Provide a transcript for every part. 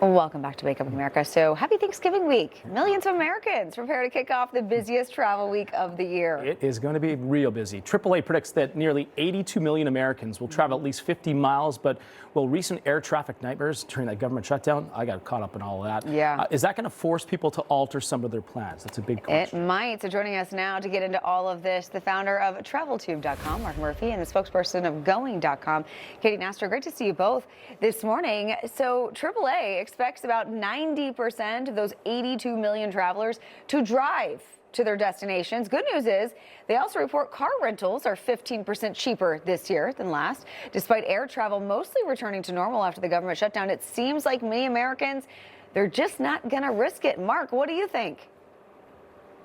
Welcome back to Wake Up America. So happy Thanksgiving week. Millions of Americans prepare to kick off the busiest travel week of the year. It is going to be real busy. AAA predicts that nearly 82 million Americans will travel at least 50 miles, but will recent air traffic nightmares during that government shutdown, I got caught up in all of that. Yeah. Is that going to force people to alter some of their plans? That's a big question. It might. So joining us now to get into all of this, the founder of TravelTube.com, Mark Murphy, and the spokesperson of Going.com, Katie Nastor. Great to see you both this morning. So AAA expects about 90% of those 82 million travelers to drive to their destinations. Good news is they also report car rentals are 15% cheaper this year than last. Despite air travel mostly returning to normal after the government shutdown, it seems like many Americans, they're just not going to risk it. Mark, what do you think?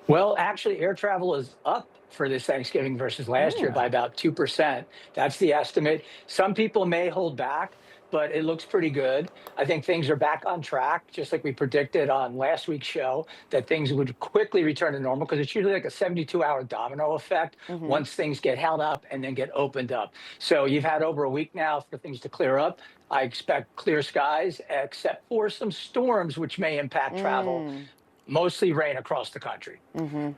Well, actually, air travel is up for this Thanksgiving versus last year by about 2%. That's the estimate. Some people may hold back, but it looks pretty good. I think things are back on track, just like we predicted on last week's show, that things would quickly return to normal because it's usually like a 72-hour domino effect once things get held up and then get opened up. So you've had over a week now for things to clear up. I expect clear skies, except for some storms, which may impact travel. Mostly rain across the country.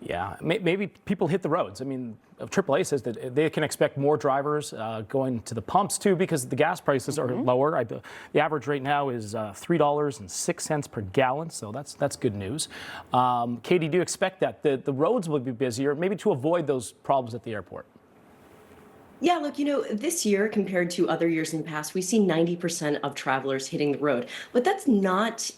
Yeah, maybe people hit the roads. I mean, AAA says that they can expect more drivers going to the pumps too because the gas prices are lower. The average rate now is $3.06 per gallon, so that's good news. Katie, do you expect that the roads will be busier, maybe to avoid those problems at the airport? Yeah, look, this year compared to other years in the past, we see 90% of travelers hitting the road. But that's not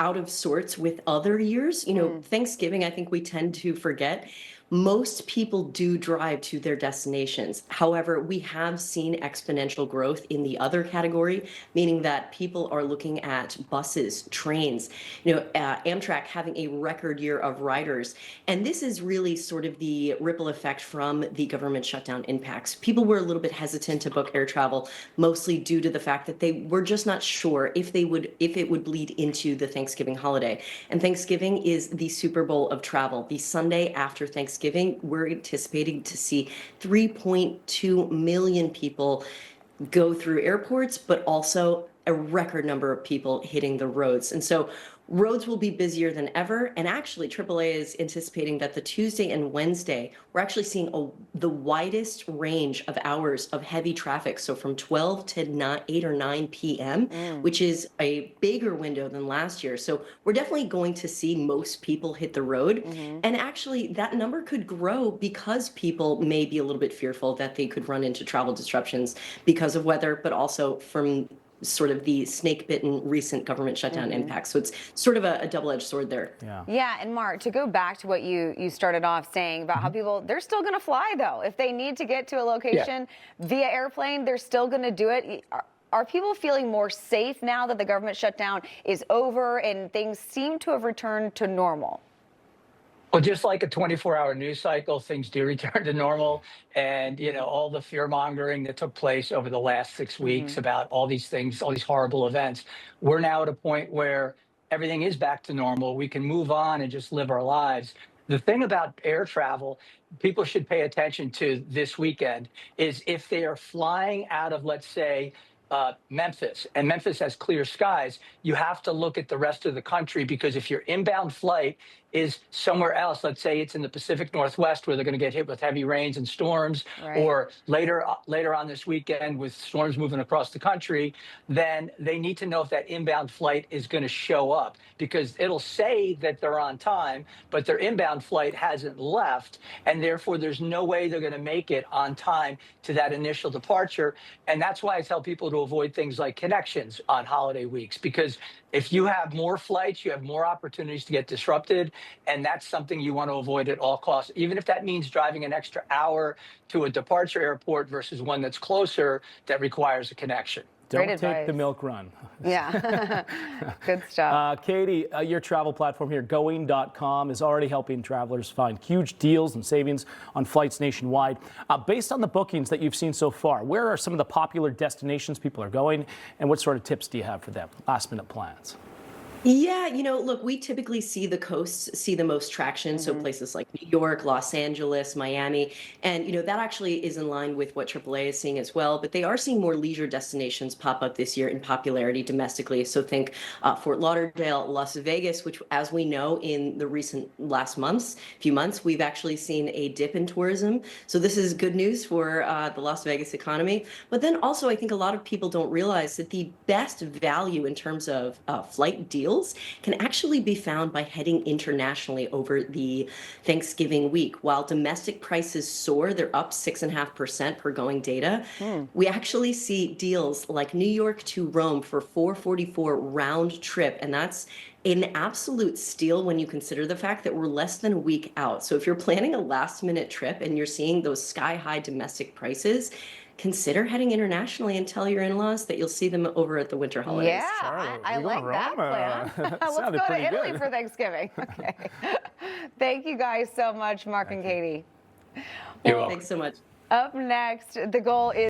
out of sorts with other years. Thanksgiving, I think we tend to forget. Most people do drive to their destinations. However, we have seen exponential growth in the other category, meaning that people are looking at buses, trains, Amtrak having a record year of riders. And this is really sort of the ripple effect from the government shutdown impacts. People were a little bit hesitant to book air travel, mostly due to the fact that they were just not sure if it would bleed into the Thanksgiving holiday. And Thanksgiving is the Super Bowl of travel. The Sunday after Thanksgiving, we're anticipating to see 3.2 million people go through airports, but also a record number of people hitting the roads. And so roads will be busier than ever. And actually, AAA is anticipating that the Tuesday and Wednesday, we're actually seeing the widest range of hours of heavy traffic. So from 12 to 8 or 9 p.m., which is a bigger window than last year. So we're definitely going to see most people hit the road. And actually, that number could grow because people may be a little bit fearful that they could run into travel disruptions because of weather, but also from sort of the snake-bitten recent government shutdown impacts. So it's sort of a double-edged sword there. Yeah, and Mark, to go back to what you started off saying about how people, they're still going to fly, though. If they need to get to a location via airplane, they're still going to do it. Are people feeling more safe now that the government shutdown is over and things seem to have returned to normal? Well, just like a 24-hour news cycle, things do return to normal. And, all the fear mongering that took place over the last 6 weeks about all these things, all these horrible events, we're now at a point where everything is back to normal. We can move on and just live our lives. The thing about air travel, people should pay attention to this weekend, is if they are flying out of, let's say, Memphis, and Memphis has clear skies, you have to look at the rest of the country, because if your inbound flight is somewhere else, let's say it's in the Pacific Northwest where they're going to get hit with heavy rains and storms, or later on this weekend with storms moving across the country, then they need to know if that inbound flight is going to show up, because it'll say that they're on time, but their inbound flight hasn't left, and therefore there's no way they're going to make it on time to that initial departure. And that's why I tell people to avoid things like connections on holiday weeks, because if you have more flights, you have more opportunities to get disrupted. And that's something you want to avoid at all costs, even if that means driving an extra hour to a departure airport versus one that's closer that requires a connection. Don't take the milk run. Yeah, good stuff. Katie, your travel platform here, Going.com, is already helping travelers find huge deals and savings on flights nationwide. Based on the bookings that you've seen so far, where are some of the popular destinations people are going, and what sort of tips do you have for them? Last minute plans. Yeah, look, we typically see the coasts see the most traction. So places like New York, Los Angeles, Miami, and that actually is in line with what AAA is seeing as well. But they are seeing more leisure destinations pop up this year in popularity domestically. So think Fort Lauderdale, Las Vegas, which, as we know, in the recent few months, we've actually seen a dip in tourism. So this is good news for the Las Vegas economy. But then also, I think a lot of people don't realize that the best value in terms of flight deals can actually be found by heading internationally over the Thanksgiving week. While domestic prices soar, they're up 6.5% per going data. We actually see deals like New York to Rome for 444 round trip, and that's an absolute steal when you consider the fact that we're less than a week out. So if you're planning a last minute trip and you're seeing those sky high domestic prices, consider heading internationally and tell your in-laws that you'll see them over at the winter holidays. Yeah, Charlotte, I we going like to that Rome? plan. Let's Sounded go to pretty Italy good. for Thanksgiving. Okay. Thank you guys so much, Mark and Katie. You're welcome. Thanks so much. Up next, the goal is